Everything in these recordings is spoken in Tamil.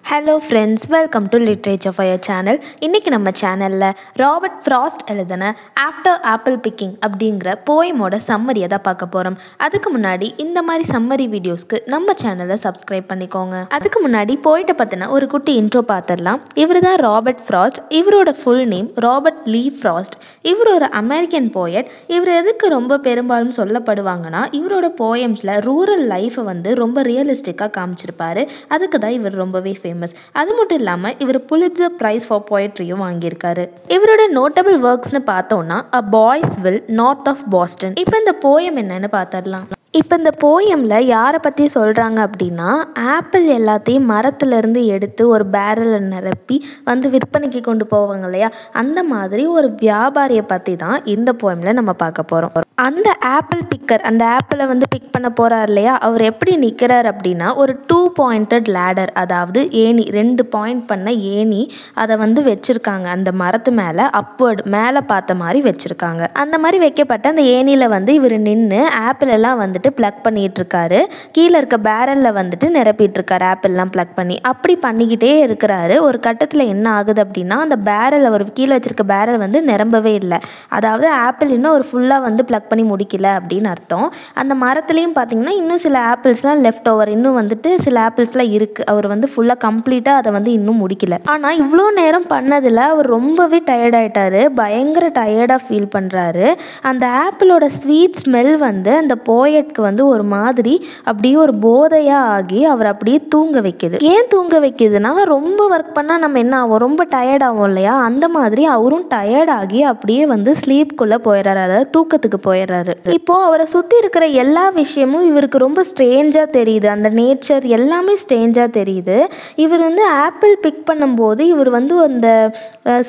Hello friends, welcome to literature fire channel. இன்றைக்கி நம்ம சேனலில் ராபர்ட் ஃப்ராஸ்ட் எழுதின ஆஃப்டர் ஆப்பிள் பிக்கிங் அப்படிங்கிற போயமோட சம்மரியை தான் பார்க்க போகிறோம். அதுக்கு முன்னாடி இந்த மாதிரி சம்மரி வீடியோஸ்க்கு நம்ம சேனலை சப்ஸ்கிரைப் பண்ணிக்கோங்க. அதுக்கு முன்னாடி போயிட்ட பற்றின ஒரு குட்டி இன்ட்ரோ பார்த்துடலாம். இவர் தான் ராபர்ட் ஃப்ராஸ்ட். இவரோட ஃபுல் நேம் ராபர்ட் லீ ஃப்ராஸ்ட். இவர் ஒரு அமெரிக்கன் போயட். இவர் எதுக்கு ரொம்ப பெரும்பாலும் சொல்லப்படுவாங்கன்னா, இவரோட போயம்ஸில் ரூரல் லைஃப்பை ரொம்ப ரியலிஸ்டிக்காக காமிச்சிருப்பாரு. அதுக்கு தான் இவர் ரொம்பவே ஃபேமஸ். அது மட்டும் இல்லாமல் இவர் புலிட்சர் பிரைஸ் ஃபார் போயட்ரியும் வாங்கியிருக்காரு. இவரோட நோட்டபிள் ஒர்க்ஸ்னு பார்த்தோம்னா a boy's will North of Boston. இப்போ இந்த போயம் என்னன்னு பார்த்துடலாம். இப்போ இந்த போயமில் யாரை பற்றி சொல்கிறாங்க அப்படின்னா, ஆப்பிள் எல்லாத்தையும் மரத்துலேருந்து எடுத்து ஒரு பேரலில் நிரப்பி விற்பனைக்கு கொண்டு போவாங்க இல்லையா, அந்த மாதிரி ஒரு வியாபாரியை பற்றி தான் இந்த போயமில் நம்ம பார்க்க போகிறோம். அந்த ஆப்பிள் பிக்கர் அந்த ஆப்பிளை பிக் பண்ண போகிறார் இல்லையா, அவர் எப்படி நிற்கிறார் அப்படின்னா, ஒரு 2 பாயிண்டட் லேடர், அதாவது ஏணி, 2 பாயிண்ட் பண்ண ஏணி, அதை வச்சுருக்காங்க. அந்த மரத்து மேலே அப்வர்டு, மேலே பார்த்த மாதிரி வச்சுருக்காங்க. அந்த மாதிரி வைக்கப்பட்ட அந்த ஏணியில் இவர் நின்று ஆப்பிள் எல்லாம் ப்ளக் பண்ணிகிட்டு இருக்காரு. கீழே இருக்க பேரலில் நிரப்பிட்டு இருக்காரு ஆப்பிள்லாம் ப்ளக் பண்ணி. அப்படி பண்ணிக்கிட்டே இருக்கிறாரு. ஒரு கட்டத்தில் என்ன ஆகுது அப்படின்னா, அந்த பேரல், அவர் கீழே வச்சிருக்க பேரல் நிரம்பவே இல்லை. அதாவது ஆப்பிள் இன்னும் ஒரு ஃபுல்லாக ப்ளக் பண்ணி முடிக்கல அப்படின்னு அர்த்தம். அந்த மரத்துலேயும் பார்த்தீங்கன்னா இன்னும் சில ஆப்பிள்ஸ்லாம் லெஃப்ட் ஓவர், இன்னும் சில ஆப்பிள்ஸ்லாம் இருக்குது. அவர் ஃபுல்லாக கம்ப்ளீட்டாக அதை இன்னும் முடிக்கல. ஆனால் இவ்வளோ நேரம் பண்ணதில் அவர் ரொம்பவே டயர்ட் ஆகிட்டாரு. பயங்கர டயர்டாக ஃபீல் பண்ணுறாரு. அந்த ஆப்பிளோட ஸ்வீட் ஸ்மெல் அந்த போயட்க்கு ஒரு மாதிரி அப்படியே ஒரு போதையாக ஆகி அவர் அப்படியே தூங்க வைக்குது. ஏன் தூங்க வைக்குதுன்னா, ரொம்ப ஒர்க் பண்ணால் நம்ம என்ன ஆகும், ரொம்ப டயர்ட் ஆகும் இல்லையா, அந்த மாதிரி அவரும் டயர்ட் ஆகி அப்படியே ஸ்லீப்குள்ளே போயிடுறாரு, அதாவது தூக்கத்துக்கு போயிடுறாரு. இப்போது அவரை சுற்றி இருக்கிற எல்லா விஷயமும் இவருக்கு ரொம்ப ஸ்ட்ரேஞ்சாக தெரியுது. அந்த நேச்சர் எல்லாமே ஸ்ட்ரேஞ்சாக தெரியுது. இவர் ஆப்பிள் பிக் பண்ணும்போது இவர் அந்த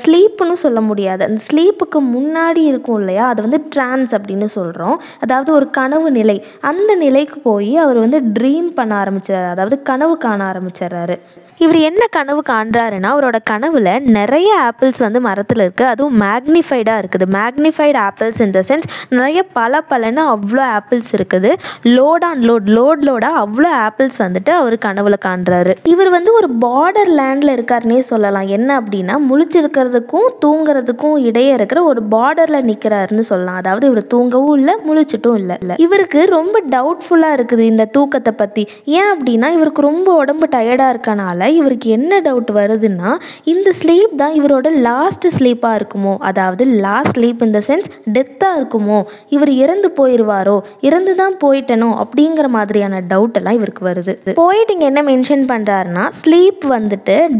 ஸ்லீப்புன்னு சொல்ல முடியாது, அந்த ஸ்லீப்புக்கு முன்னாடி இருக்கும் இல்லையா, அது ட்ரான்ஸ் அப்படின்னு சொல்கிறோம். அதாவது ஒரு கனவு நிலை. அந்த நிலைக்கு போய் அவர் ட்ரீம் பண்ண ஆரம்பிச்சிடறாரு, அதாவது கனவு காண ஆரம்பிச்சிடறாரு. இவர் என்ன கனவு காண்றாருன்னா, அவரோட கனவில் நிறைய ஆப்பிள்ஸ் மரத்தில் இருக்குது. அதுவும் மேக்னிஃபைடாக இருக்குது. Magnified apples in the sense நிறைய பலன்னு அவ்வளோ ஆப்பிள்ஸ் இருக்குது. லோட் ஆன் லோடாக அவ்வளோ ஆப்பிள்ஸ் அவர் கனவில் காண்றாரு. இவர் ஒரு பார்டர் லேண்டில் இருக்காருன்னே சொல்லலாம். என்ன அப்படின்னா, முழிச்சிருக்கிறதுக்கும் தூங்குறதுக்கும் இடையே இருக்கிற ஒரு பார்டரில் நிற்கிறாருன்னு சொல்லலாம். அதாவது இவர் தூங்கவும் இல்லை, முழிச்சிட்டும் இல்லை. இவருக்கு ரொம்ப டவுட்ஃபுல்லாக இருக்குது இந்த தூக்கத்தை பற்றி. ஏன் அப்படின்னா, இவருக்கு ரொம்ப உடம்பு டயர்டாக இருக்கனால இவருக்கு என்ன டவுட் வருதுன்னா, இந்த ஸ்லீப் தான் இவரோட லாஸ்ட் ஸ்லீப்பாக இருக்குமோ, அதாவது last sleep in the sense டெத்தாக இருக்குமோ, இவர் இறந்து போயிடுவாரோ, இறந்து தான் போயிட்டனோ அப்படிங்கிற மாதிரியான டவுட் எல்லாம் இவருக்கு வருது. போயிட்டு இங்கே என்ன மென்ஷன் பண்ணுறாருன்னா, ஸ்லீப்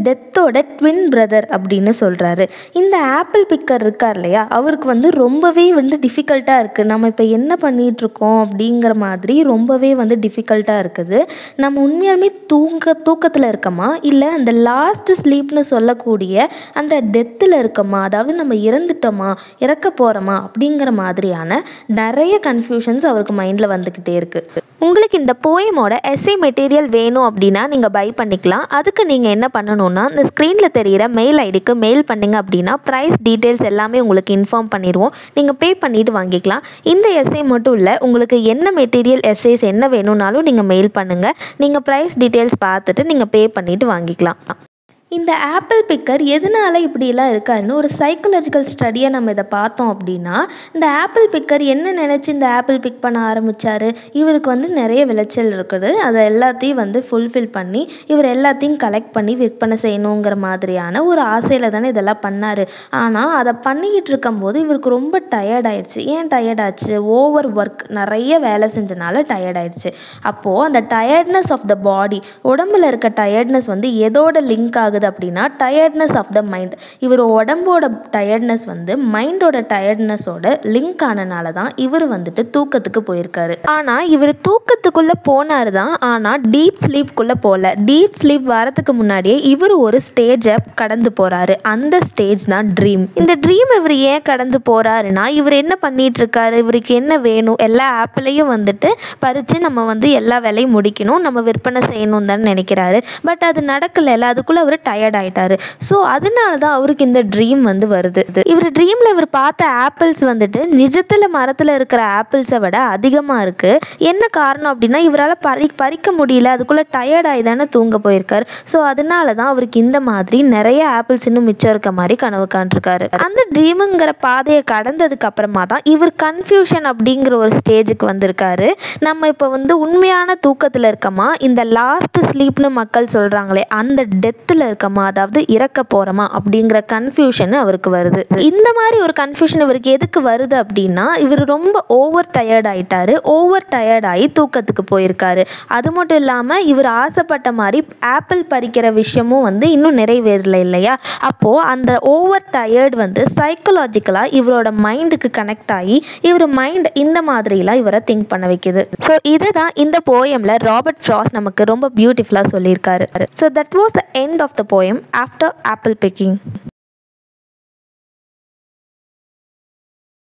டெத்தோட ட்வின் பிரதர் அப்படின்னு சொல்கிறாரு. இந்த ஆப்பிள் பிக்கர் இருக்கார் இல்லையா, அவருக்கு ரொம்பவே டிஃபிகல்ட்டாக இருக்குது. நம்ம இப்போ என்ன பண்ணிகிட்டு இருக்கோம் அப்படிங்கிற மாதிரி ரொம்பவே டிஃபிகல்ட்டாக இருக்குது. நம்ம உண்மையாலுமே தூக்கத்தில் இருக்கமா, இல்லை அந்த லாஸ்ட் ஸ்லீப்னு சொல்லக்கூடிய அந்த டெத்தில் இருக்கமா, அதாவது நம்ம இறந்துட்டோமா, இறக்க போகிறோமா அப்படிங்கிற மாதிரியான நிறைய கன்ஃபியூஷன்ஸ் அவருக்கு மைண்டில் வந்துக்கிட்டே இருக்குது. உங்களுக்கு இந்த போயமோட எஸ்ஸே மெட்டீரியல் வேணும் அப்படின்னா நீங்கள் பை பண்ணிக்கலாம். அதுக்கு நீங்கள் என்ன பண்ணணும்னா, இந்த ஸ்க்ரீனில் தெரிகிற மெயில் ஐடிக்கு மெயில் பண்ணிங்க அப்படின்னா ப்ரைஸ் டீட்டெயில்ஸ் எல்லாமே உங்களுக்கு இன்ஃபார்ம் பண்ணிடுவோம். நீங்கள் பே பண்ணிவிட்டு வாங்கிக்கலாம். இந்த எஸ்ஸே மட்டும் இல்லை, உங்களுக்கு என்ன மெட்டீரியல் எஸ்ஸேஸ் என்ன வேணும்னாலும் நீங்கள் மெயில் பண்ணுங்கள். நீங்கள் ப்ரைஸ் டீட்டெயில்ஸ் பார்த்துட்டு நீங்கள் பே பண்ணிவிட்டு வாங்கிக்கலாம். இந்த ஆப்பிள் பிக்கர் எதனால் இப்படிலாம் இருக்காருன்னு ஒரு சைக்கலாஜிக்கல் ஸ்டடியை நம்ம இதை பார்த்தோம் அப்படின்னா, இந்த ஆப்பிள் பிக்கர் என்ன நினச்சி இந்த ஆப்பிள் பிக் பண்ண ஆரம்பித்தார், இவருக்கு நிறைய விளைச்சல் இருக்குது, அதை எல்லாத்தையும் ஃபுல்ஃபில் பண்ணி இவர் எல்லாத்தையும் கலெக்ட் பண்ணி விற்பனை செய்யணுங்கிற மாதிரியான ஒரு ஆசையில் தானே இதெல்லாம் பண்ணார். ஆனால் அதை பண்ணிக்கிட்டு இருக்கும்போது இவருக்கு ரொம்ப டயர்டாயிடுச்சு. ஏன் டயர்டாச்சு? ஓவர் ஒர்க், நிறைய வேலை செஞ்சனால டயர்டாயிடுச்சு. அப்போது அந்த டயர்ட்னஸ் ஆஃப் த பாடி, உடம்புல இருக்க டயர்ட்னஸ் எதோட லிங்க் ஆகுது அப்படின்னா, டயர்ட்னஸ் ஆஃப் த மைண்ட். இவர் உடம்போட டயர்ட்னஸ் மைண்டோட டயர்ட்னஸோட லிங்க் ஆனனால தான் இவர் தூக்கத்துக்கு போயிருக்காரு. ஆனால் இவர் தூக்கத்துக்குள்ளே போனார் தான், ஆனால் டீப் ஸ்லீப்குள்ளே போகல. டீப் ஸ்லீப் வரதுக்கு முன்னாடியே இவர் ஒரு ஸ்டேஜை கடந்து போகிறாரு. அந்த ஸ்டேஜ் தான் ட்ரீம். இந்த ட்ரீம் இவர் ஏன் கடந்து போகிறாருன்னா, இவர் என்ன பண்ணிட்டு இருக்காரு, இவருக்கு என்ன வேணும், எல்லா ஆப்பிளையும் பறித்து நம்ம எல்லா வேலையும் முடிக்கணும், நம்ம விற்பனை செய்யணும் தான் நினைக்கிறாரு. பட் அது நடக்கல. அதுக்குள்ளே அவர் டயர்ட் ஆயிட்டாரு. ஸோ அதனால தான் அவருக்கு இந்த ட்ரீம் வந்து வருது. இவர் ட்ரீமில் இவர் பார்த்த ஆப்பிள்ஸ் வந்துட்டு நிஜத்தில் மரத்தில் இருக்கிற ஆப்பிள்ஸை விட அதிகமாக இருக்குது. என்ன காரணம் அப்படின்னா இவரால் பறிக்க முடியல, அதுக்குள்ளே டயர்ட் ஆகி தானே தூங்க போயிருக்கார். ஸோ அதனால தான் அவருக்கு இந்த மாதிரி நிறைய ஆப்பிள்ஸ் இன்னும் மிச்சம் இருக்க மாதிரி கனவு காண்ருக்காரு. அந்த ட்ரீமுங்கிற பாதையை கடந்ததுக்கு அப்புறமா தான் இவர் கன்ஃபியூஷன் அப்படிங்கிற ஒரு ஸ்டேஜுக்கு வந்திருக்காரு. நம்ம இப்போ வந்து உண்மையான தூக்கத்தில் இருக்கமா, இந்த லாஸ்ட் ஸ்லீப்னு மக்கள் சொல்கிறாங்களே அந்த டெத்தில் இருக்கமா, அதாவது இறக்க போகிறோமா அப்படிங்கிற கன்ஃபியூஷன் அவருக்கு வருது. இந்த மாதிரி ஒரு கன்ஃபியூஷன் இவருக்கு எதுக்கு வருது அப்படின்னா இவர் ரொம்ப ஓவர் டயர்ட் ஆகிட்டாரு. ஓவர் டயர்ட் ஆகி தூக்கத்துக்கு போயிருக்காரு. அது மட்டும் இல்லாமல் இவர் ஆசைப்பட்ட மாதிரி ஆப்பிள் பறிக்கிற விஷயமும் வந்து இன்னும் நிறைவேறல இல்லையா. அப்போது அந்த ஓவர் டயர்ட் வந்து சைக்கலாஜிக்கலாக இவரோட மைண்டுக்கு கனெக்ட் ஆகி இவர் மைண்ட் இந்த மாதிரிலாம் இவரை திங்க் பண்ண வைக்குது. ஸோ இதுதான் இந்த போயமில் ராபர்ட் ஃப்ராஸ்ட் நமக்கு ரொம்ப பியூட்டிஃபுல்லாக சொல்லியிருக்காரு. So that was the end of the poem after apple picking.